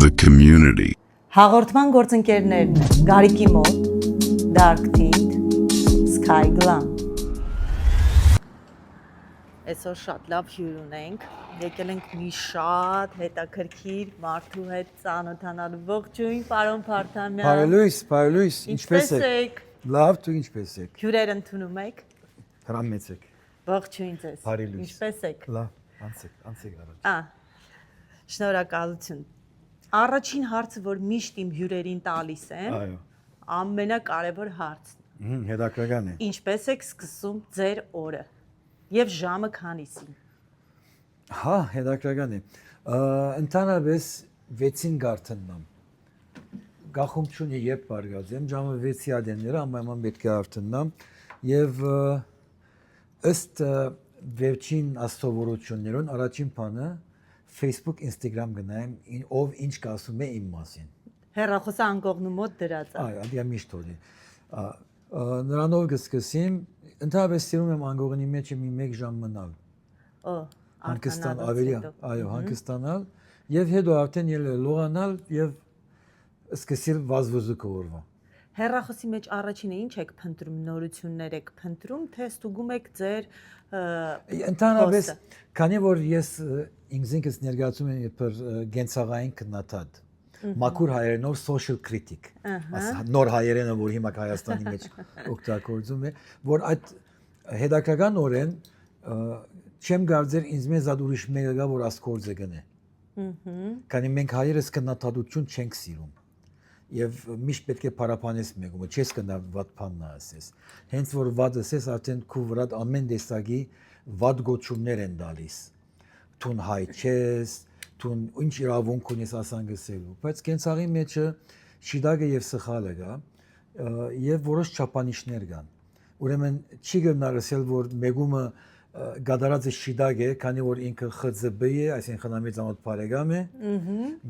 The community. Հաղորդման գործընկերներն են Գարիկի մոտ, Dark Tint, Sky Glam։ Այսօր շատ լավ հյուր ունենք, եկել ենք մի շատ հետաքրքիր մարդու հետ ծանոթանալու։ Ողջույն, պարոն Փարթամյան։ Բարելույս, ինչպես եք։ Լավ, դու ինչպես եք։ Հյուրեր ընդունում եք։ Հրամեցեք։ Ողջույն ձեզ։ Բարելույս։ Ինչպես եք։ Լավ, անցեք առաջ։ Շնորհակալություն։ Առաջին հարցը, որ միշտ իմ հյուրերին տալիս եմ, Այո։ ամենակարևոր հարցն է։ Հետաքրքրական է։ Ինչպես եք սկսում ձեր օրը եւ ժամը քանիսին։ Հա, հետաքրքրական է։ Ընդհանրապես 6-ին գարթնամ։ Գախում չունի երբ բարգած եմ, ժամը 6-ի ադենները ամենայն պետք է արթնամ եւ ըստ վերջին աստովորություններուն առաջին բանը Facebook, Instagram գնայեմ, ով ինչ կասում է իմ մասին։ Հեռախոսը անկողնու մոտ դրած է։ Այո, դա միշտ օրի։ Նրանով կսկսեմ, ընդհանրապես սիրում եմ անկողնի մեջ մի 1 ժամ մնալ։ Օ, Հանգստան ավելի, այո, հանգստանալ եւ հետո արդեն լողանալ եւ սկսել վազվզուկը օրվա։ Հեռախոսի մեջ առաջինը ինչ եք փնտրում, նորություններ եք փնտրում, թե ստուգում եք ձեր Ընդհանրապես, քանի որ ես ինքս ներկայացում եմ իբր գենցաղային քննադատ, մաքուր հայերենով social critic, նոր հայերենը, որ հիմա Հայաստանի մեջ օգտագործում է, որ այդ հետաքրքրական օրեն չեմ կարծեր ինձ մեզ այդ ուրիշ մեկը գա, որ ասկորձը գնե։ Քանի մենք հայերս քննադատություն չենք սիրում։ Եվ միշտ պետք է պարապանես մեկումը, չես կնա վատ բանն ասես։ Հենց որ վատ ասես, արդեն քու վրա ամեն տեսակի վատ գոչումներ են տալիս։ Տուն հայ չես, տուն ինչ իրավունք ունես ասան գսելու։ Բայց կենցաղի մեջը շիդագը եւ սխալը կա, եւ որոշ չափանիշներ կան։ Ուրեմն չի գնարսել, որ մեկումը գադարած է շիդագ է, քանի որ ինքը ԽԶԲ է, այսինքն համից ամոթ բարեկամ է,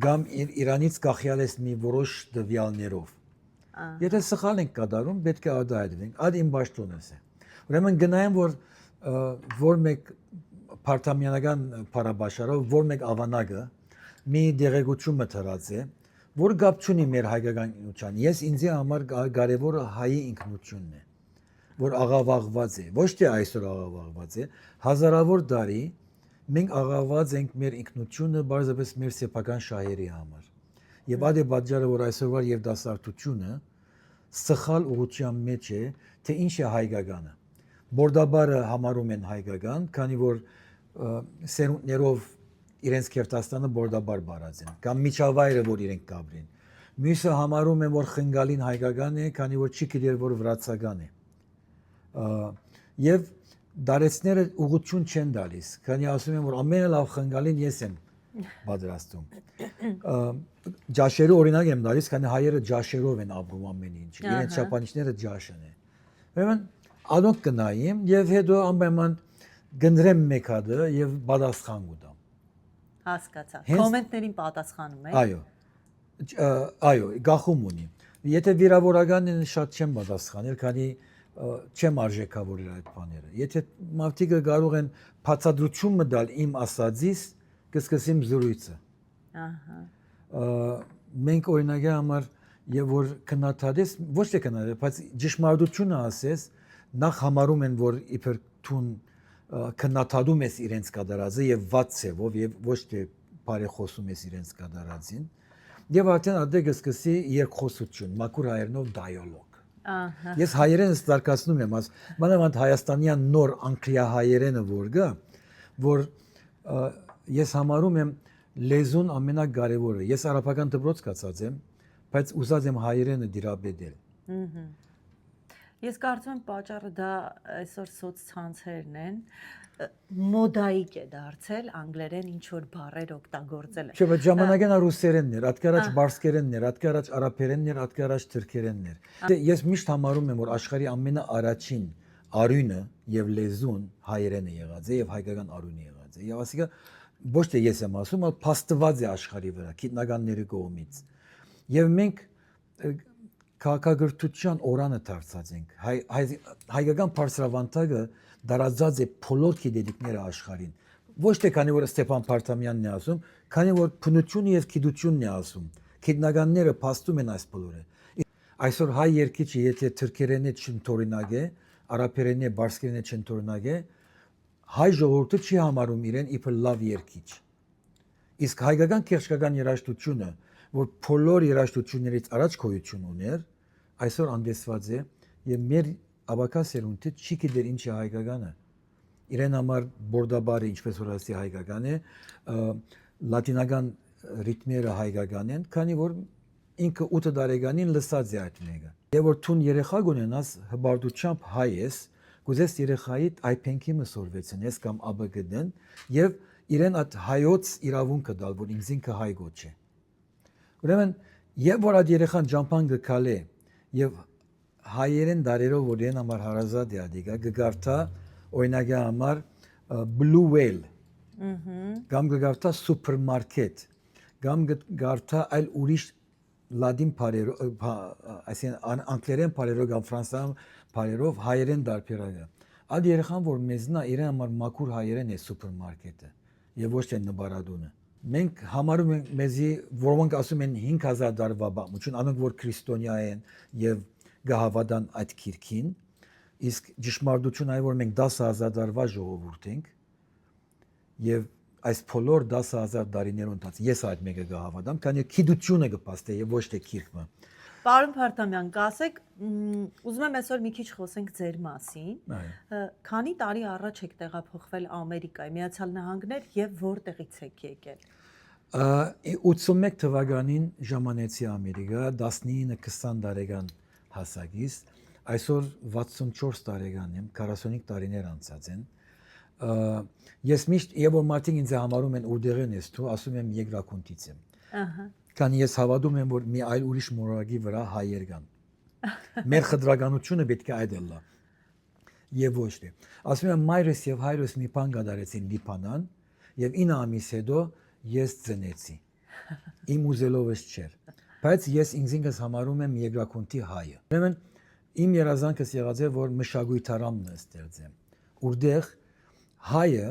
կամ Իրանից կախյալ ես մի որոշ դվյալներով։ Եթե սխալ ենք կատարում, պետք է ադայդվենք, այդ իմ պաշտոնս է։ Ուրեմն գնայեմ, որ մեկ Փարթամյանական փարաբաշարով, որ մեկ ավանակը մի դեղեցություն մթրած է, որ գապ չունի մեր հայկական ինքնության։ Ես ինձի համար կարևորը հայի ինքնությունն է, որ աղավաղված է, ոչ թե այսօր աղավաղված է, հազարավոր տարի մենք աղավաղված ենք մեր ինքնությունը բարձրապես մեր սեփական շահերի համար։ Եվ այդ է պատճառը, որ այսօրվա երիտասարդությունը սխալ ուղղության մեջ է, թե ինչ է հայկականը։ Բորդաբարը համարում են հայկական, քանի որ սերունդներով իրենց Քերթաստանը բորդաբար բարած են, կամ միջավայրը, որ իրենք կապրին։ Մյուսը համարում են, որ խնգալին հայկական է, քանի որ չի գիտեր, որ վրացական է։ Եվ դարեցները ուղղություն չեն տալիս, քանի ասում են, որ ամենալավ խնգալին ես եմ պատրաստում։ Ջաշերու օրինակ եմ տալիս, քանի հայերը ջաշերով են ապրում ամեն ինչ, իրենց չափանիշները ջաշն է։ Ուրեմն անոնք կնայեմ եւ հետո անպայման գնդրեմ մեկ հատը եւ պատասխան կտամ։ Հասկացա։ Կոմենտներին պատասխանում եք։ Այո, գախում ունի։ Եթե վիրավորական են շատ չեմ պատասխանել, քանի չեմ արժեքավորել այդ բաները։ Եթե մարդիկը կարող են բացատրություն մտալ իմ ասածից, կսկսեմ զրույցը։ Մենք օրինակի համար եւ որ քննադատես, ոչ թե քննադատես, բայց ճշմարտությունը ասես, նախ համարում են, որ իբր տուն քննադատում ես իրենց կատարածը եւ ված ցեվով եւ ոչ թե բարեխոսում ես իրենց կատարածին։ Եվ արդեն ադե կսկսի երկխոսություն, մաքուր հայերենով դիալոգ։ Ես հայերենը զարգացնում եմ, մանավանդ հայաստանյան նոր անգլիա հայերենը որ գա, որ ես համարում եմ լեզուն ամենակարևորը։ Ես արաբական դպրոց կացած եմ, բայց ուզած եմ հայերենը դիրապետել։ Ես կարծում եմ պատճառը դա այսօր սոցցանցերն են, մոդայիկ է դարձել անգլերեն ինչ որ բառեր օգտագործելը։ Չէ, բայց ժամանակին ռուսերենն էր, ատկարաչ բարսկերենն էր, ատկարաչ արաբերենն էր, ատկարաչ թուրքերենն էր։ Ես միշտ համարում եմ, որ աշխարհի ամենաառաջին արույնը եւ լեզուն հայերենը եղած է եւ հայկական արույնը եղած է։ Եվ ասիկա ոչ թե ես եմ ասում, այլ փաստված է աշխարհի վրա գիտնականների կողմից։ Եվ մենք քաղաքագրթության օրանը դարձած ենք։ Հայկական բարձրավանդակը դարաձած է բոլոր գիտելիքները աշխարհին։ Ոչ թե քանի որ Ստեփան Փարթամյանն է ասում, քանի որ փնությունը եւ գիտությունն է ասում։ Գիտնականները փաստում են այս բոլորը։ Այսօր հայ երկիչը եթե թուրքերենի չընթորինակ է, արաբերենի, բարսկերենի չընթորինակ է, հայ ժողովուրդը չի համարում իրեն իբր լավ երկիչ։ Իսկ հայկական քերչական երաժշտությունը, որ բոլոր երաժշտություններից առաջ գոյություն ուներ, այսօր անդեսված է եւ մեր ավակա սերունդը չի գիտեր ինչ է հայկականը։ Իրեն համար բորդաբարը ինչպես որ ասի հայկական է, լատինական ռիթմերը հայկական են, քանի որ ինքը 8 տարեկանին լսած է այդ մեկը։ Եվ որ ցուն երեխա գունենաս հբարդությամբ հայ ես, գուզես երեխայիդ այփենքի մսորվեցնես կամ ԱԲԳ-դեն եւ իրեն այդ հայոց իրավունքը դալ, որ ինքը հայ գոչ է։ Ուրեմն եւ որ այդ երեխան ջամփան գկալե եւ հայերեն դարերով որ իրեն համար հարազատ է ադիգա գգարտա օրինակի համար Blue Whale կամ գգարտա սուպերմարկետ կամ գգարտա այլ ուրիշ լադին բարերով այսինքն անգլերեն բարերով կամ ֆրանսերեն բարերով հայերեն դարբերակը այդ երեխան որ մեզնա իրեն համար մաքուր հայերեն է սուպերմարկետը եւ ոչ թե նբարադունը մենք համարում ենք մեզի որոնք ասում են 5000 տարվա բամություն անոնք որ քրիստոնյա են եւ գահավադան այդ քիրքին իսկ ճշմարտությունն այն որ մենք 10000 տարվա ժողովուրդ ենք եւ այս բոլոր 10000 տարիներուն ընթացքում ես այդ մեկը գահավադամ քանի քիդությունը կփաստե եւ ոչ թե քիրքը Պարոն Փարթամյան, կասեք, ուզում եմ այսօր մի քիչ խոսենք ձեր մասին։ Քանի տարի առաջ եք տեղափոխվել Ամերիկայի Միացյալ Նահանգներ եւ որտեղից եք եկել։ 81 թվականին ժամանեցի Ամերիկա 19-20 տարեկան հասակից, այսօր 64 տարեկան եմ, 45 տարիներ անցած են։ Ես միշտ եւ որ մարդիկ ինձ համարում են ուդերեն ես դու, ասում եմ Եգրակոնտից եմ։ Ահա Քանի ես հավատում եմ, որ մի այլ ուրիշ մորակի վրա հայեր կան։ Մեր խտրականությունը պետք է այդ լա։ Եվ ոչ թե։ Ասում եմ մայրս եւ հայրս մի բան կդարեցին Լիբանան եւ 9 ամիս հետո ես ծնեցի։ Իմ ուզելովս չէր։ Բայց ես ինքս համարում եմ Եգրակոնտի հայը։ Ուրեմն իմ երազանքս եղած է, որ մշակույթարանն ստեղծեմ։ Որտեղ հայը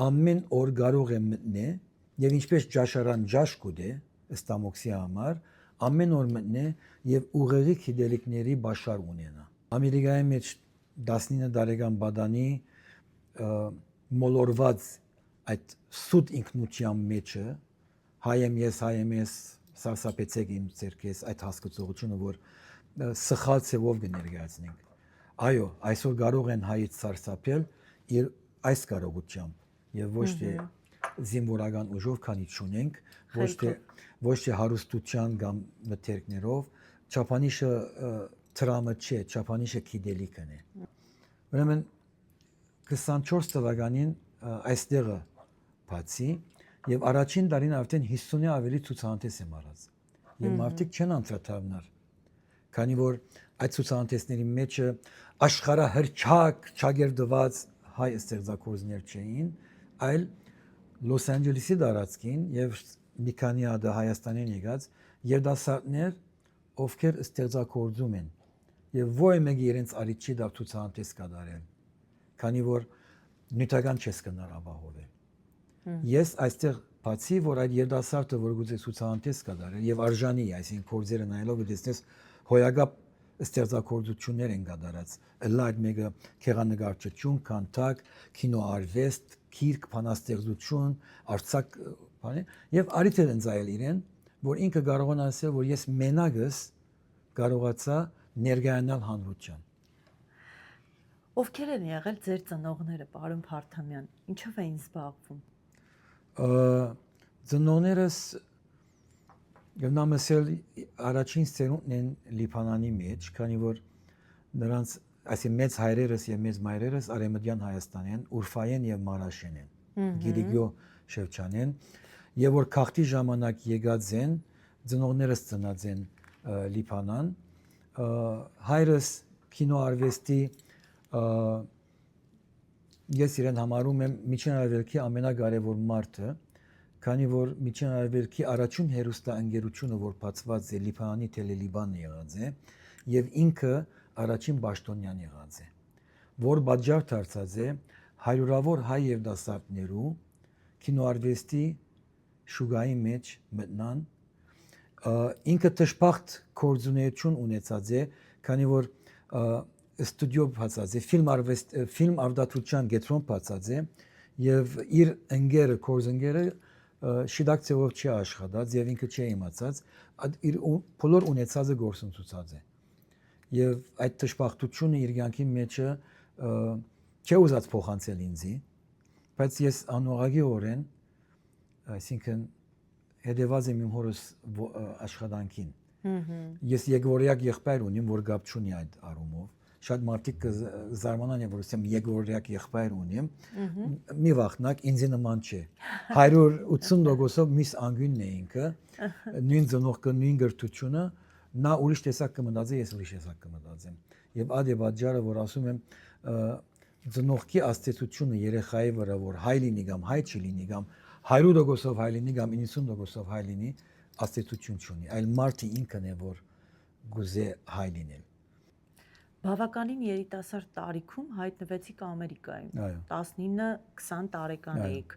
ամեն օր կարող է մտնել եւ ինչպես ճաշարան ճաշ կուտե ստամոքսի համար ամեն օր մտնե եւ ուղեղի գիտելիքների բաշար ունենա։ Ամերիկայի մեջ 19 տարեկան բադանի մոլորված այդ սուտ ինքնության մեջը հայեմ ես սարսափեցեք իմ ցերկես այդ հասկացողությունը որ սխալ ցեվով կներկայացնենք։ Այո, այսօր կարող են հայից սարսափել իր այս կարողությամբ եւ ոչ թե զինվորական ուժով քանի չունենք, ոչ թե հարստության կամ մթերքներով, չափանիշը տրամը չէ, չափանիշը գիտելիքն է։ Ուրեմն 24 թվականին այստեղը բացի եւ առաջին տարին արդեն 50-ի ավելի ցուցահանդես եմ արած։ Եվ մարդիկ չեն անդրադառնալ, քանի որ այդ ցուցահանդեսների մեջը աշխարհահռչակ ճագերդված հայ ստեղծագործներ չէին, այլ Լոս Անջելեսի տարածքին եւ մի քանի հատ Հայաստանին եկած երդասարտներ, ովքեր ստեղծագործում են եւ ոչ մեկը իրենց արիչի դավ ցուցահանդես կատարել, քանի որ նյութական չես կնար ապահովել։ Ես այստեղ բացի որ այդ երդասարտը որ գուցե ցուցահանդես կատարել եւ արժանի, այսինքն փորձերը նայելով դեսնես հոյակապ ստեղծագործություններ են կատարած։ Այլ այդ մեկը քեղանկարչություն, քանթակ, կինոարվեստ, քիրք, բանաստեղծություն, արձակ, բանը եւ արիթել են զայել իրեն, որ ինքը կարողանա ասել, որ ես մենակս կարողացա ներկայանալ հանրության։ Ովքեր են եղել ձեր ծնողները, պարոն Փարթամյան, ինչով էին զբաղվում։ Ծնողներս գնամասել առաջին սերունդն են Լիբանանի մեջ, քանի որ նրանց այսի մեծ հայրերս եւ մեծ մայրերս Արեմդյան Հայաստան են, Ուրֆայեն եւ Մարաշեն են, Գիրիգյո Շևչանեն, եւ որ քաղաքի ժամանակ եկած են, ծնողներս ծնած են Լիբանան, հայրս կինոարվեստի ես իրեն համարում եմ միջին արևելքի ամենակարևոր մարդը, քանի որ Միջին Արևելքի առաջին հերոստանգերությունը, որ բացված է Լիբանանի Տելե-Լիբանն եղած է, եւ ինքը առաջին Պաշտոնյան եղած է, որ պատճառ դարձած է հարյուրավոր հայ երիտասարդներու կինոարվեստի շուգայի մեջ մտնան, ինքը դժբախտ կորձունեություն ունեցած է, քանի որ ստուդիո բացած է, ֆիլմ արդարության կենտրոն բացած է եւ իր ընկերը, կորզընկերը շիդակ ծևով չի աշխատած եւ ինքը չի իմացած, իր բոլոր ունեցածը գործընթացած է եւ այդ դժբախտությունը իր կյանքի մեջը չի ուզած փոխանցել ինձի, բայց ես անուղագի օրեն, այսինքն հետևած եմ իմ հորս աշխատանքին։ Ես երկվորյակ եղբայր ունիմ, որ գապ չունի այդ առումով։ Շատ մարդիկ զարմանան են, որ ասեմ երկվորյակ եղբայր ունիմ։ Մի վախնակ, ինձ նման չէ։ 180%-ով միս անգյունն է ինքը, նույն ծնողքը, նույն գրթությունը, նա ուրիշ տեսակ կմտածի, ես ուրիշ տեսակ կմտածեմ։ Եվ այդ է պատճառը, որ ասում եմ, ծնողքի աստեցությունը երեխայի վրա, որ հայ լինի կամ հայ չլինի կամ 100%-ով հայ լինի կամ 90%-ով հայ լինի, աստեցություն չունի, այլ մարդը ինքն է, որ գուզե հայ լինել։ Բավականին երիտասարդ տարիքում հայտնվեցիք Ամերիկայում։ 19-20 տարեկան էիք։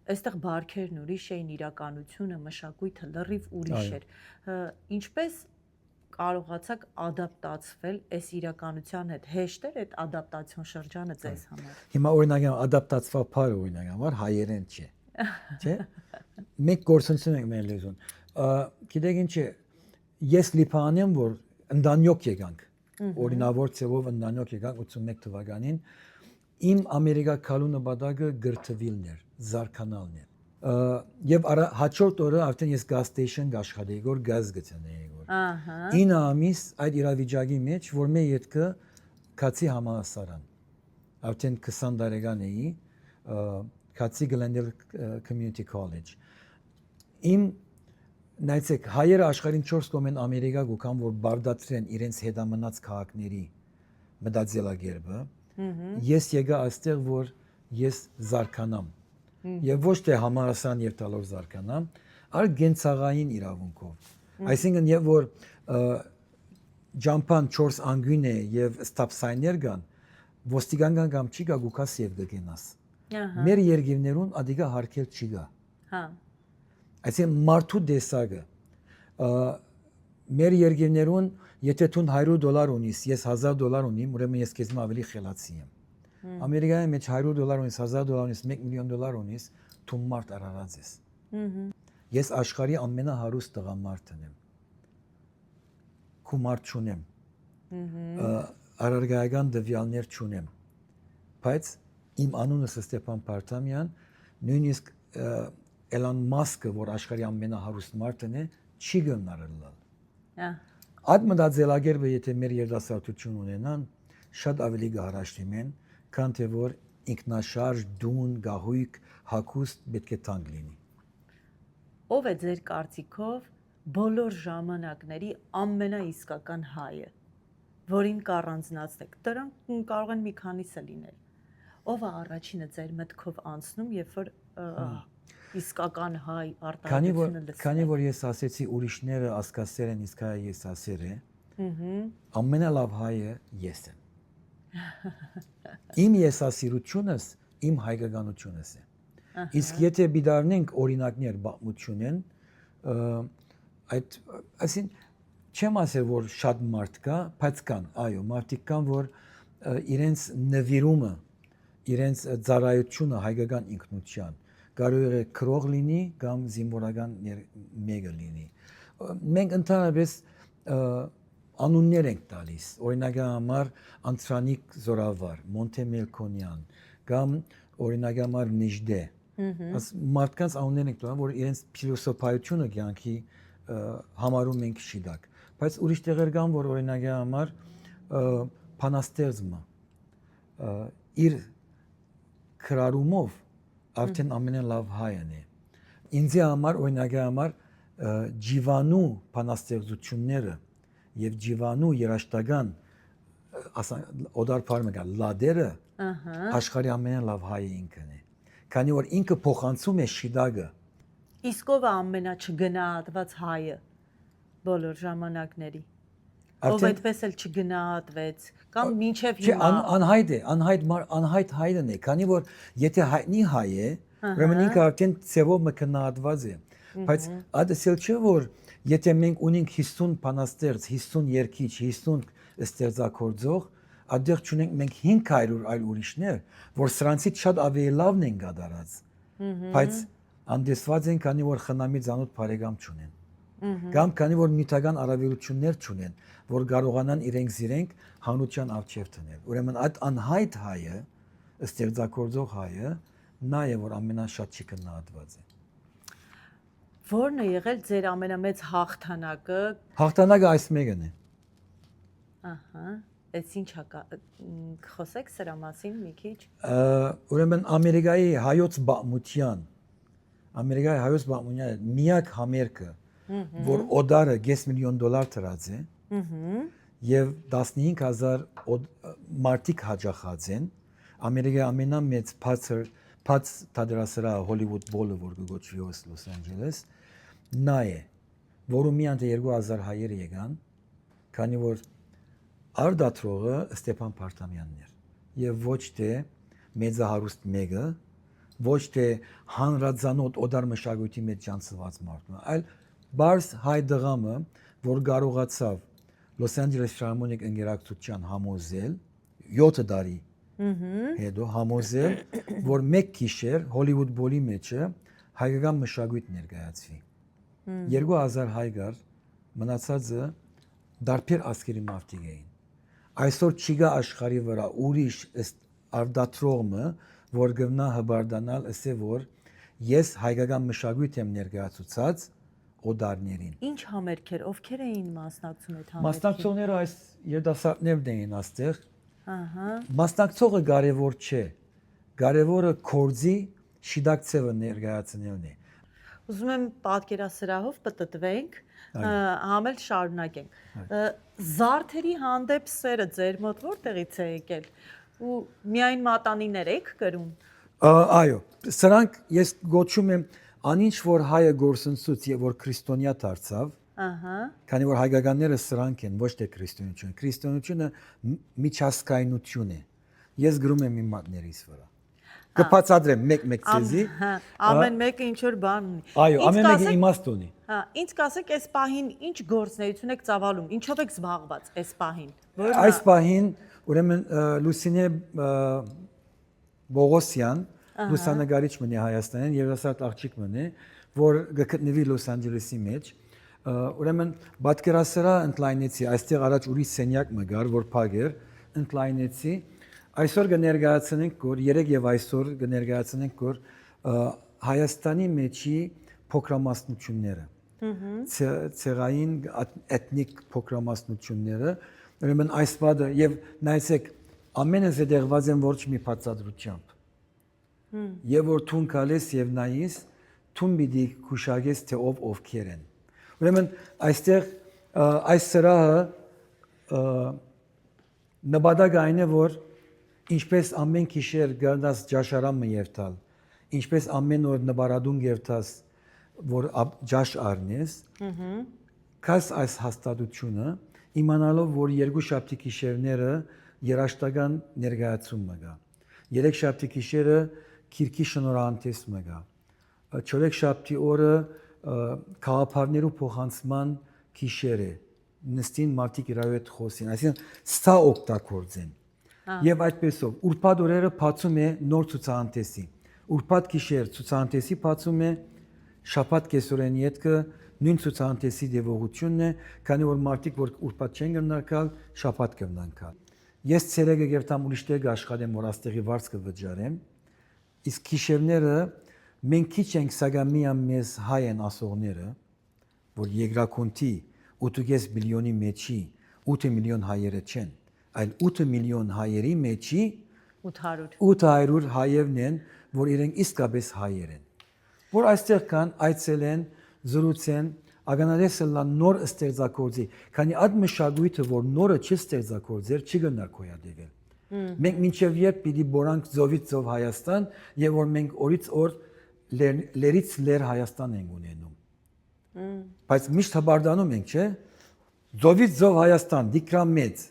Այստեղ բարքերն ուրիշ էին, իրականությունը, մշակույթը լրիվ ուրիշ էր։ Ինչպես կարողացաք ադապտացվել այս իրականության հետ։ Հեշտ էր այդ ադապտացիոն շրջանը ձեզ համար։ Հիմա օրինակ ադապտացվա բառը օրինակ համար հայերեն չէ։ Չէ՞։ Մենք գործընթացում ենք մեր լեզուն։ Գիտեք ինչ է, ես Լիբանանեմ, որ ընդանյոք եկանք։ Օրինավոր ծևով ընդանյոք եկանք 81 թվականին։ Իմ Ամերիկա քալու նպատակը գրթվելն էր, զարգանալն էր։ Եվ հաջորդ օրը արդեն ես gas station աշխատեի, որ գազ գտնեի, որ 9 ամիս այդ իրավիճակի մեջ, որ մեր յետքը Քացի համալսարան, արդեն 20 տարեկան էի, Քացի Glendale Community College։ Իմ նայեցեք, հայերը աշխարհին 4 կողմեն Ամերիկա գուքան, որ բարդացրեն իրենց հետամնաց քաղաքների մտածելակերպը։ Ես եկա այստեղ, որ ես զարգանամ։ Եվ ոչ թե համալսարան եւ տալով զարգանամ, այլ գենցաղային իրավունքով։ Այսինքն եւ որ ջամփան 4 անգյուն է եւ ստապսայներ կան, ոստիկանական կամ չի գա գուքաս եւ գնաս։ Մեր երկիրներուն ադիգա հարկել չի գա։ Հա։ Այսինքն մարդու դեսագը մեր երկիրներուն եթե դու $100 ունիս, ես $1000 ունիմ, ուրեմն ես քեզ ավելի խելացի եմ։ Ամերիկայի մեջ $100 ունիս, $1000 ունիս, $1 միլիոն ունիս, դու մարդ արարած ես։ Ես աշխարհի ամենահարուստ տղամարդն եմ։ Քումար չունեմ։ Արարգայական դվյալներ չունեմ։ Բայց իմ անունս Ստեփան Պարտամյան, նույնիսկ Էլոն Մասկը, որ աշխարհի ամենահարուստ մարդն է, չի գնարել։ Այդ մտածելակերպը եթե մեր երիտասարդություն ունենան, շատ ավելի կհարաշտիմեն, քան թե որ ինքնաշարժ, դուն, գահույք, հագուստ պետք է թանկ լինի։ Ով է ձեր կարծիքով բոլոր ժամանակների ամենաիսկական հայը, որին կառանձնացնեք։ Դրանք կարող են մի քանիսը լինել։ Ով է առաջինը ձեր մտքով անցնում, երբ որ իսկական հայ արտահայտությունը լսվում։ Քանի որ ես ասեցի ուրիշները ասկասեր են, իսկ հայը ես ասեր է, ամենալավ հայը ես եմ։ Իմ եսասիրությունս իմ հայկականությունս է։ Իսկ եթե բիդարնենք օրինակներ բացություն են, այդ այսին չեմ ասել որ շատ մարդ կա, բայց կան, այո, մարդիկ կան, որ իրենց նվիրումը, իրենց ծառայությունը հայկական ինքնության կարող է քրող լինի կամ զինվորական մեկը լինի։ Մենք ընդհանրապես անուններ ենք տալիս, օրինակի համար Անտրանիկ Զորավար, Մոնթե Մելքոնյան կամ օրինակի համար Նիժդե։ Մարդկանց անուններ ենք տալիս, որ իրենց փիլիսոփայությունը կյանքի համարում ենք շիդակ։ Բայց ուրիշ տեղեր կան, որ օրինակի համար Փանաստերզմը իր քրարումով արդեն ամենալավ հայն է։ Ինձի համար օրինակի համար ջիվանու փանաստեղծությունները եւ ջիվանու երաշտական օդար փարմեգա լադերը աշխարհի ամենալավ հայը ինքն է։ քանի որ ինքը փոխանցում է շիդագը։ Իսկ ով է ամենաչգնահատված հայը բոլոր ժամանակների։ Ով այդպես էլ չգնահատվեց կամ մինչև Չէ, հիմա անհայտ հայրն է, քանի որ եթե հայտնի հայ է, ուրեմն ինքը արդեն ծևով մկնահատված է։ Բայց այդսել չէ որ եթե մենք ունենք 50 բանաստեղծ, 50 երգիչ, 50 ստեղծագործող, այդտեղ չունենք մենք 500 այլ ուրիշներ, որ սրանցից շատ ավելի լավն են գդարած։ Բայց անդեսված են, քանի որ խնամի ծանոթ բարեկամ չունեն։ Կամ քանի որ միտական առավելություններ չունեն, որ կարողանան իրենք զիրենք հանրության առջև դնել։ Ուրեմն այդ անհայտ հայը, ստեղծագործող հայը, նա է որ ամենաշատ չկնահատված է։ Որն է եղել ձեր ամենամեծ հաղթանակը։ Հաղթանակը այս մեկն է։ Ահա, այս ինչա խոսեք սրա մասին մի քիչ։ Ուրեմն Ամերիկայի հայոց բամունյանը միակ համերգը, որ օդարը $5,000,000 դրած է, եւ 15000 մարտիկ հաջախած են, Ամերիկայի ամենամեծ բաց թատրասրահ Hollywood Bowl-ը, որ գոչվի Los Angeles, նա է, որում մի անդե 2000 հայեր եկան, քանի որ արդատրողը Ստեփան Փարտամյանն էր, եւ ոչ թե մեծահարուստ մեկը, ոչ թե հանրազանոթ օդար մշակույթի մեջ ճանցված մարդը, այլ բարձ հայ դղամը, որ կարողացավ Los Angeles Philharmonic ընկերակցության համոզել 7 տարի հետո համոզել, որ մեկ գիշեր Hollywood Bowl-ի մեջը հայկական մշակույթ ներկայացվի։ 2000 հայ գար, մնացածը դարբեր ազգերի մարդիկ էին։ Այսօր չկա աշխարհի վրա ուրիշ արդատրողը, որ գտնա հբարդանալ, ասե որ ես հայկական մշակույթ եմ ներկայացուցած օդարներին։ Ինչ համերգեր, ովքեր էին մասնակցում այդ համերգին։ Մասնակցողները այս երիտասարդներն էին այստեղ։ Ահա։ Մասնակցողը կարևոր չէ։ Կարևորը կորձի շիդակցևը ներկայացնելն է։ Ուզում եմ պատկերասրահով պատտվենք, համել շարունակենք։ Զարդերի հանդեպ սերը ձեր մոտ որտեղից է եկել։ Ու միայն մատանիներ եք կրում։ Այո, սրանք ես գոչում եմ անինչ որ հայը գործընծուց եւ որ քրիստոնյա դարձավ, ահա, քանի որ հայկականները սրանք են, ոչ թե քրիստոնեություն։ Քրիստոնեությունը միջազգայնություն է։ Ես գրում եմ իմ մատներիս վրա։ Կբացատրեմ մեկ-մեկ ցեզի։ Ամեն մեկը ինչ որ բան ունի։ Այո, ամեն մեկը իմաստ ունի։ Հա, ինձ կասեք, այս պահին ինչ գործնեություն եք ծավալում, ինչով եք զբաղված այս պահին։ Այս պահին ուրեմն Լուսինե Բողոսյան, լուսանկարիչ մնի Հայաստանին, երիտասարդ աղջիկ մնի, որ գտնվի Լոս Անջելեսի մեջ։ Ուրեմն պատկերասրահ ընդլայնեցի, այստեղ առաջ ուրիշ սենյակ մը գար, որ փակ էր, ընդլայնեցի։ Այսօր կներկայացնենք, որ երեք եւ այսօր կներկայացնենք, որ Հայաստանի մեջի փոքրամասնությունները, ցեղային էթնիկ փոքրամասնությունները, ուրեմն այս բանը եւ նայեցեք, ամենը զետեղված են ոչ մի բացատրությամբ։ Եվ որ թուն կալես եւ նայիս, թուն պիտի քուշագես թե ովքեր են։ Ուրեմն այստեղ այս սրահը նպատակը այն է, որ ինչպես ամեն գիշեր գարնաս ջաշարամը երթալ, ինչպես ամեն օր նպարադուն երթաս, որ ջաշ առնես, կաս այս հաստատությունը, իմանալով, որ երկու շաբթի գիշերները երաշտական ներկայացում կա։ Երեք շաբթի գիշերը քիրքի շնորհանդես կա։ Չորեք շաբթի օրը քաղաքարներու փոխանցման գիշեր է։ Նստին մարդիկ իրար հետ խոսին, այսինքն սա օգտագործեն։ Եվ այդպեսով ուրբաթ օրերը բացում է նոր ցուցահանդեսի։ Ուրբաթ գիշեր ցուցահանդեսի բացում է, շաբաթ կեսօրեն յետքը նույն ցուցահանդեսի դեպողությունն է, քանի որ մարդիկ որ ուրբաթ չեն գնալ, շաբաթ կգնան կալ։ Ես ցերեկը գերտամ ուրիշ տեղ աշխատեմ, որ աստեղի վարձքը վճարեմ։ Իսկ գիշերները մենք քիչ ենք սագամիա մեզ հայ են ասողները, որ երկրակոնտի 8.5 միլիոնի մեջի 8 միլիոն հայերը չեն, այլ 8 միլիոն հայերի մեջի 800 հայերն են, որ իրենք իսկապես հայեր են։ Որ այստեղ կան այցելեն, զրուցեն, ագանարեսը լան նոր ստեղծագործի, քանի այդ մշակույթը, որ նորը չի ստեղծագործեր, չի գնար գոյատևել։ Մենք մինչև երբ պիտի բորանք ծովից ծով Հայաստան եւ որ մենք օրից օր լերից լեր Հայաստան ենք ունենում։ Բայց միշտ հբարդանում ենք, չէ՞։ Ծովից ծով Հայաստան, դիկրամեծ։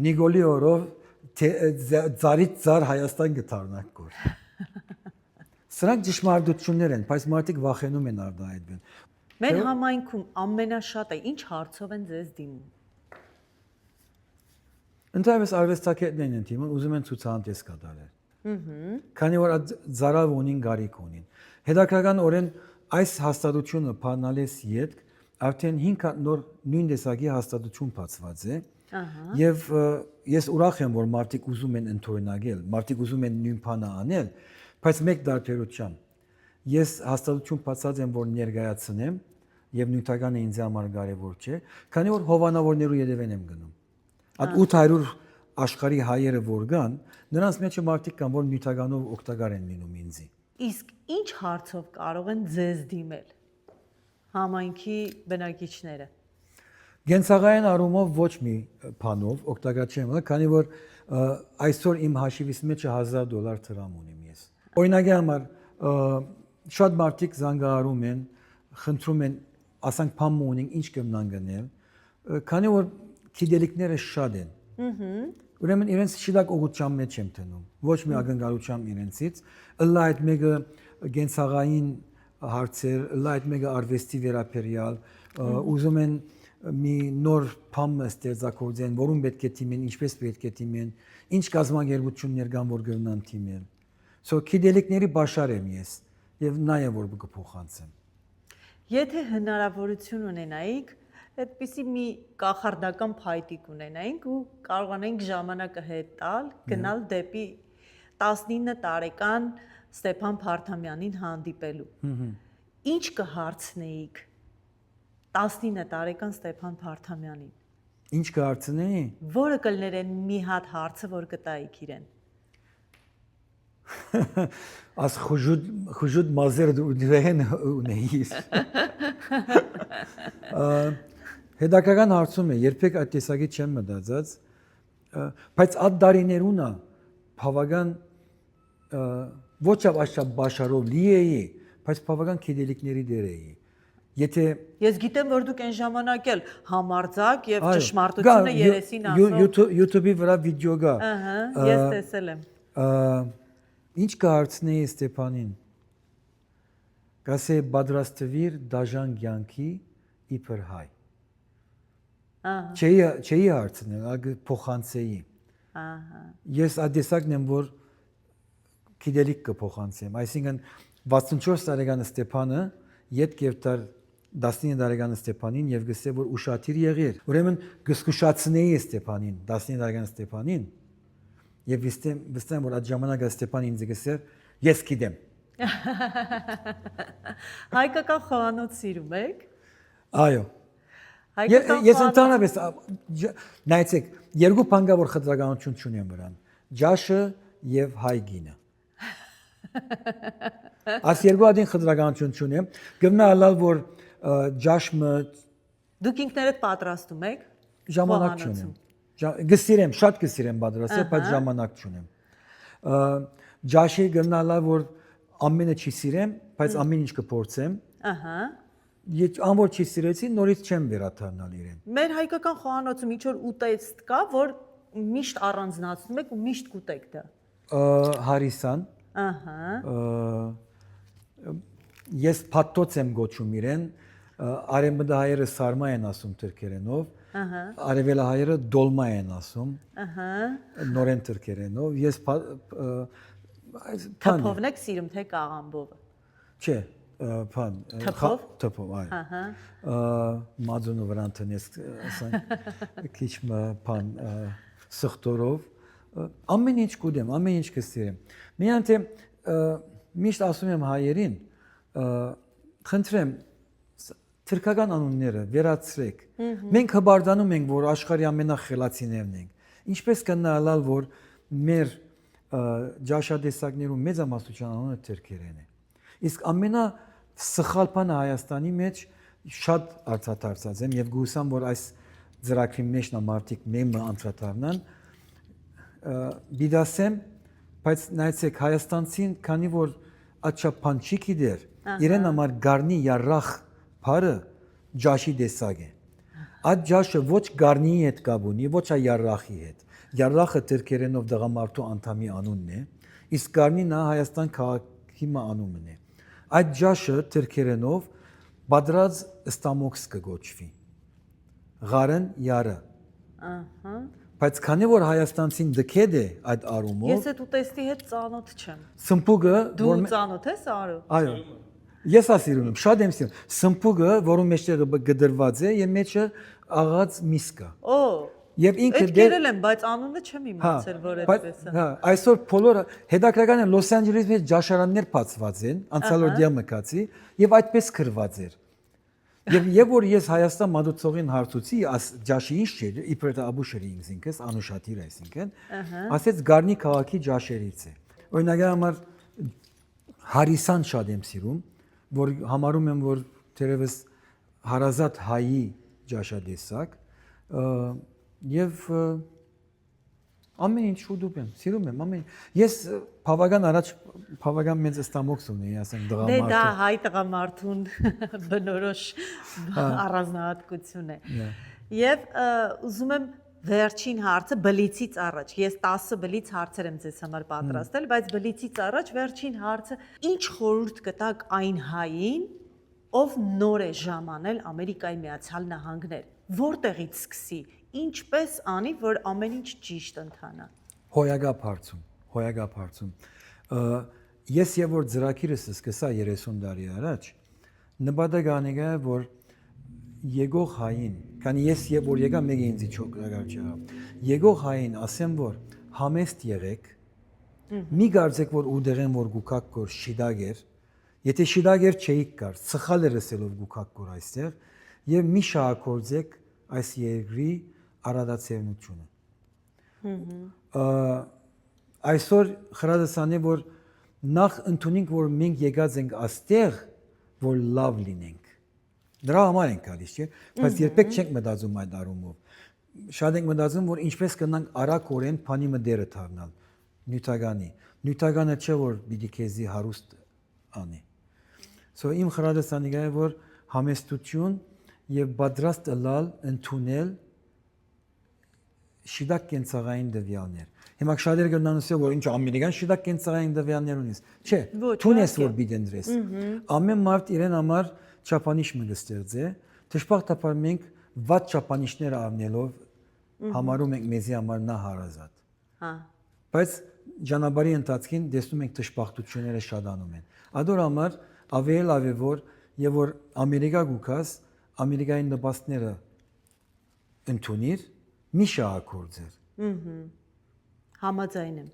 Նիկոլի օրով ծարից ծար Հայաստան գտարնակ կոր։ Սրանք ճշմարտություններ են, բայց մարդիկ վախենում են արդահայտվեն։ Մեր համայնքում ամենաշատը ինչ հարցով են ձեզ դիմում։ Ընդհանրապես արվեստագետներն են դիմում, ուզում են ցուցահանդես կատարել։ Քանի որ ծարավ ունին, գարիք ունին։ Հետաքրքրական այս հաստատությունը բանալես յետք արդեն 5 հատ նոր նույն տեսակի հաստատություն բացված է։ Եվ ես ուրախ եմ, որ մարդիկ ուզում են ընդօրինակել, մարդիկ ուզում են նույն բանը անել, բայց մեկ դարբերությամբ ես հաստատություն բացած եմ, որ ներկայացնեմ եւ նյութականը ինձ համար կարեւոր չէ, քանի որ հովանավորներու յետևեն եմ գնում։ Այդ 800 աշխարհի հայերը որ կան, նրանց մեջ մարդիկ կան, որ նյութականով օգտակար են լինում ինձի։ Իսկ ինչ հարցով կարող են ձեզ դիմել համայնքի բնակիչները։ Գենցաղային առումով ոչ մի բանով օգտակար չեմ, քանի որ այսօր իմ հաշիվիս մեջ $1000 դրամ ունիմ ես։ Օրինակի համար շատ մարդիկ զանգահարում են, խնդրում են, ասենք բան ունենք, ինչ կմնան գնել, քանի որ գիտելիքները շատ են։ Ուրեմն իրենց շիդակ օգուտության մեջ եմ տնում, ոչ մի ակնկալությամբ իրենցից, ըլլա այդ մեկը գենցաղային հարցեր, ըլլա այդ մեկը արվեստի վերաբերյալ, ուզում են մի նոր բան ստեղծագործեն, որում պետք է թիմեն, ինչպես պետք է թիմեն, ինչ կազմակերպություններ կան, որ գտնան թիմել։ So գիտելիքների բաշար եմ ես եւ նաեւ որ կփոխանցեմ։ Եթե հնարավորություն ունենայիք, այդպիսի մի կախարդական փայտիկ ունենայինք ու կարողանայինք ժամանակը հետ տալ, գնալ դեպի 19 տարեկան Ստեփան Փարթամյանին հանդիպելու։ Ինչ կհարցնեիք 19 տարեկան Ստեփան Փարթամյանին։ Ինչ կհարցնեի։ Որը կլներ են մի հատ հարցը, որ կտայիք իրեն։ As խուժուտ մազեր դրեն ունեիս։ Հետաքրքրական հարցում է, երբեք այդ տեսակի չեմ մտածած, բայց այդ դարիներունը բավական ոչ ավաշա բաշարով լի էի, բայց բավական գիտելիքների դեր էի։ Եթե Ես գիտեմ, որ դուք այն ժամանակ էլ համարձակ եւ ճշմարտությունը երեսին ասող YouTube-ի վրա վիդեո կա։ Ես տեսել եմ։ Ինչ կհարցնեի Ստեփանին։ Կասեի պատրաստվիր դաժան կյանքի իբր հայ։ Չէի հարցնել, փոխանցեի։ Ես adesakն եմ, որ գիտելիք կփոխանցեմ, այսինքն 64 տարեկան Ստեփանը յետ կերտար 19 տարեկան Ստեփանին եւ գսե որ ուշադիր եղիր։ Ուրեմն գսկուշացնեի Ստեփանին, 19 տարեկան Ստեփանին եւ վստահ որ այդ ժամանակը Ստեփանին ինձ գսեր ես գիտեմ։ Հայկական խոհանոց սիրում եք։ Այո։ Ես ընդհանրապես նայեցեք, երկու բան կա որ խտրականություն չունեմ վրան։ Ջաշը եւ հայ գինը։ Այս երկու adin խտրականություն չունեմ։ Գտնա ալալ որ ջաշը Դուք ինքներդ պատրաստում եք։ Ժամանակ չունեմ։ Գսիրեմ, շատ գսիրեմ պատրաստել, բայց ժամանակ չունեմ։ Ջաշի գտնա ալալ որ ամենը չի սիրեմ, բայց ամեն ինչ կփորձեմ։ Ահա։ Ես ամոր չի սիրեցի, նորից չեմ վերադառնալ իրեն։ Մեր հայկական խոհանոցում ինչ որ ուտեստ կա, որ միշտ առանձնացնում եք ու միշտ կուտեք դա։ Հարիսան։ Ահա։ Ես փաթոց եմ գոչում իրեն, արևմտահայերը սարմա են ասում թրքերենով, արևելահայերը դոլմա են ասում, նորեն թրքերենով, ես թփովն եք սիրում թե կաղամբովը։ Չէ, բան, թփով, այո։ Մադոնը վրան տնես, ասենք, քիչ բան սխտորով, ամեն ինչ կուտեմ, ամեն ինչ կսիրեմ։ Միայն թե միշտ ասում եմ հայերին, խնդրեմ, թրքական անունները վերացրեք։ Մենք հբարդանում ենք, որ աշխարհի ամենախելացիներն ենք։ Ինչպես կնալալ, որ մեր ջաշատեսակներում մեծամասնության անունը թրքերեն է։ Իսկ ամենասխալ բանը Հայաստանի մեջ շատ արձադարձած եմ եւ գուսամ, որ այս ծրագրի մեջ նա մարդիկ մեմը անդրադառնան բիդասեմ, բայց նայեցեք Հայաստանցին, քանի որ աչափան չի գիտեր, իրեն համար գարնի երախ բարը ջաշի դեսակ է։ Այդ ջաշը ոչ գարնիի հետ կապ ունի, ոչ այ երախի հետ։ Երախը թրքերենով դղամարդու անդամի անունն է, իսկ գարնին նա Հայաստան քաղաքի անունն է։ Այդ ջաշը թրքերենով բادرած ստամոքս կգոչվի։ Ղարն յարը։ Ահա։ Բայց քանի որ Հայաստանցին դքեդ է այդ արումով, Ես այդ ուտեստի հետ ծանոթ չեմ։ սմփուգը, Դու ծանոթ ես Արու։ այո, ես ասիրում եմ, շատ եմ սիրում։ Սմփուգը, որում մեջտեղը գդրված է, եւ մեջը աղած միսկա։ Օ։ Եվ ինքը Այդ կերել եմ, բայց անունը չեմ իմացել, որ այդպես է։ Հա, այսօր բոլորը հետաքրական է Լոս Անջելեսի մեջ ջաշարաններ բացված են, անցյալ օրյա մկացի, եւ այդպես քրված էր։ Եվ որ ես Հայաստան մատուցողին հարցուցի, ջաշի ինչ չէ, իբր աբուշերի ինքս անուշատիր այսինքն, ասեց Գարնի քաղաքի ջաշերից է։ Օրինակի համար Հարիսան շատ եմ սիրում, որ համարում եմ, որ թերևս հարազատ հայի ջաշադեսակ, եւ ամեն ինչ շուտուp եմ, սիրում եմ ամեն։ Ես բավական մեծ ստամոքս ունեի, ասեմ Դե դա դղամարդու։ հայ տղամարդուն բնորոշ առանձնահատկություն է։ Եվ ուզում եմ վերջին հարցը բլիցից առաջ։ Ես 10 բլից հարցեր եմ ձեզ համար պատրաստել, բայց բլիցից առաջ վերջին հարցը՝ ինչ խորհուրդ կտաք այն հային, ով նոր է ժամանել Ամերիկայի Միացյալ Նահանգներ։ Որտեղից սկսի, ինչպես անի, որ ամեն ինչ ճիշտ ընթանա։ Հոյագապ հարցում։ Ես եւ որ ծրագիրս սկսա 30 տարի առաջ, նպատակ անեգա որ եկող հային, քանի ես եւ որ եկա մեկ ինձի չօգնական չեղավ։ Եկող հային ասեմ որ համեստ եղեք, մի կարծեք որ ուդեղեն որ գուկակ կոր շիդագեր, եթե շիդագեր չէիք կար, սխալ է լսելով գուկակ կոր այստեղ եւ մի շահագործեք այս երկրի արադացերնությունը։ Այսօր խրադասանի որ նախ ընդունենք որ մենք եկած ենք աստեղ որ լավ լինենք։ Դրա համար ենք գալիս, չէ՞, բայց երբեք չենք մտածում այդ առումով։ Շատ ենք մտածում որ ինչպես կնանք արագորեն փանի մդերը թարնալ նյութականի։ Նյութականը չէ որ պիտի քեզի հարուստ անի։ So իմ խրադասանի գայ որ համեստություն եւ պատրաստ ըլալ ընդունել շիդակ կենցաղային դվյալներ։ Հիմա շատերը գնանոսը որ ինչ ամերիկան շիդակ կենցաղային դվյալներ ունես։ Չէ, թունես որ բիդենրես։ Ամեն մարդ իրեն համար չափանիշ մգստերձ է։ Դժբախտաբար մենք վատ չափանիշներ առնելով համարում ենք մեզի համար նա հարազատ։ Հա։ Բայց ճանապարհի ընթացքին տեսնում ենք դժբախտությունները շատանում են։ Ադոր համար ավելի լավ է որ եւ որ Ամերիկա գուքաս Ամերիկայի նպաստները ընդունիր մի շահագործեր։ Համաձայն եմ։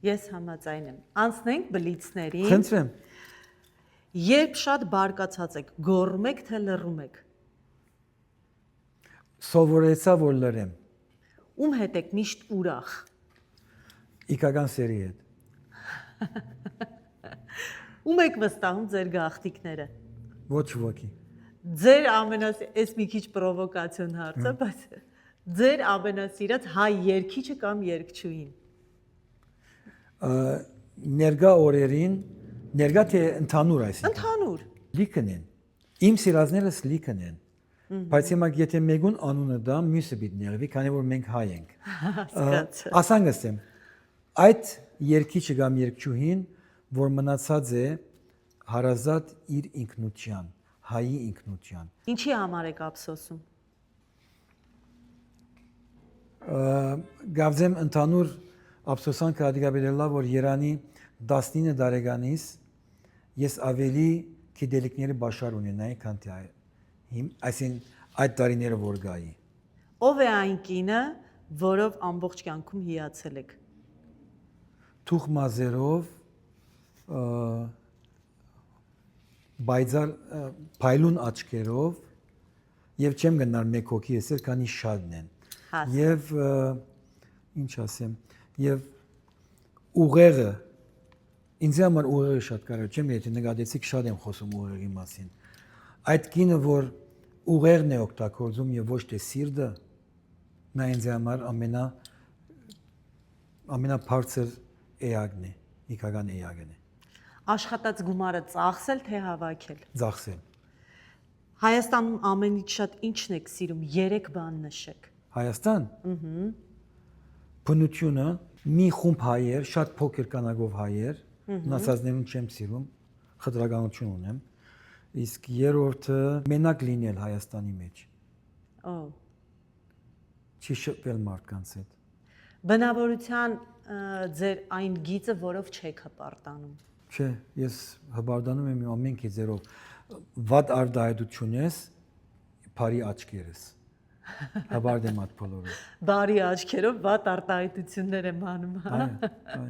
Ես համաձայն եմ։ Անցնենք բլիցներին։ Խնդրեմ։ Երբ շատ բարկացած եք, գոռում եք թե լռում եք։ Սովորեցա որ լրեմ։ Ում հետ եք միշտ ուրախ։ Իքական սերի հետ։ Ում եք վստահում ձեր գաղտնիքները։ Ոչ ոքի։ Ձեր այս մի քիչ պրովոկացիոն հարց է, բայց ձեր ամենասիրած հայ երգիչը կամ երգչուհին։ Ներկա օրերին, ներկա թե ընդհանուր այսինքն։ Ընդհանուր։ Լիքն են։ Իմ սիրածներս լիքն են։ Բայց հիմա եթե մեկուն անունը դա մյուսը պիտի ներվի, քանի որ մենք հայ ենք։ Հասկացա։ Ասանգստեմ։ Այդ երգիչը կամ երգչուհին, որ մնացած է հարազատ իր ինքնության, հայի ինքնության։ Ինչի համար եք ափսոսում։ Գավձեմ ընդհանուր ափսոսանքը ադիգաբերելա, որ Երանի 19 տարեկանից ես ավելի գիտելիքների բաշար ունենայի, քան թե այսին այդ տարիները որ գայի։ Ով է այն կինը, որով ամբողջ կյանքում հիացել եք։ Թուխ մազերով բայձար փայլուն աչքերով եւ չեմ գնար մեկ հոգի էսել, քանի շատն են։ Եվ ինչ ասեմ, եւ ուղեղը ինձ համար ուղեղը շատ կարևոր չէ, եթե նկատեցիք շատ եմ խոսում ուղեղի մասին։ Այդ կինը որ ուղեղն է օգտագործում եւ ոչ թե սիրտը, նա ինձ համար ամենա ամենաբարձր էակն է, իքական էակն է։ Աշխատած գումարը ծախսել թե հավաքել։ Ձախսել։ Հայաստանում ամենից շատ ինչն եք սիրում, 3 բան նշեք։ Հայաստան։ Բնությունը, մի խումբ հայեր, շատ փոքր քանակով հայեր, նասազներուն չեմ սիրում, խտրականություն ունեմ։ Իսկ երրորդը մենակ լինել Հայաստանի մեջ։ Օ։ Չի շփվել մարդկանց հետ։ Բնավորության ձեր այն գիծը, որով չեք հպարտանում։ Չէ, ես հպարտանում եմ ամեն գիծերով։ Վատ արդայություն ես, բարի աչքերս։ Հպարտ եմ այդ բոլորը։ Բարի աչքերով վատ արտահայտություններ եմ անում, հա։ Այո։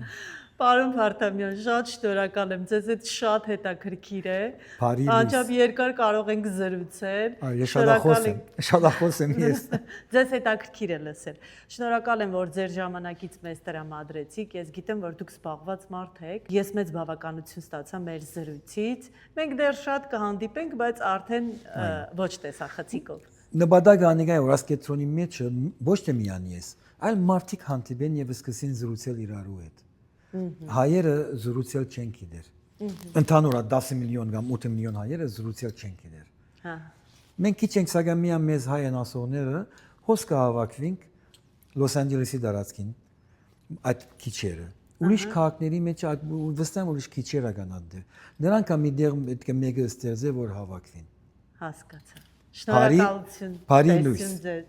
Պարոն Փարթամյան, շատ շնորհակալ եմ, ձեզ հետ շատ հետաքրքիր է։ Բարի լույս։ Անչափ երկար կարող ենք զրուցել։ Ես շատախոս եմ ես։ Ձեզ հետաքրքիր է լսել։ Շնորհակալ եմ, որ ձեր ժամանակից մեզ տրամադրեցիք։ Ես գիտեմ, որ դուք զբաղված մարդ եք։ Ես մեծ բավականություն ստացա մեր զրույցից։ Մենք դեռ շատ կհանդիպենք, բայց արդեն ոչ տեսախցիկով։ Նպատակը անիկա է, որ ասկետրոնի մեջ ոչ թե միան ես, այլ մարդիկ հանդիպեն եւ սկսեն զրուցել իրարու հետ։ Հայերը զրուցել չեն գիտեր։ Ընդհանուրապես 10 միլիոն կամ 8 միլիոն հայերը զրուցել չեն գիտեր։ Հա։ Մենք քիչ ենք սակայն միան մեզ հայեն ասողները հոս կհավաքվենք Լոս Անջելեսի դարածքին այդ քիչերը։ Ուրիշ քաղաքների մեջ վստահ ուրիշ քիչեր կան այդտեղ։ Նրանք ամի դեր պետք է մեկը ստեղծե որ հավաքվին։ Հասկացա։ Շնորհակալություն։ Բարի լույս։ Ձեզ։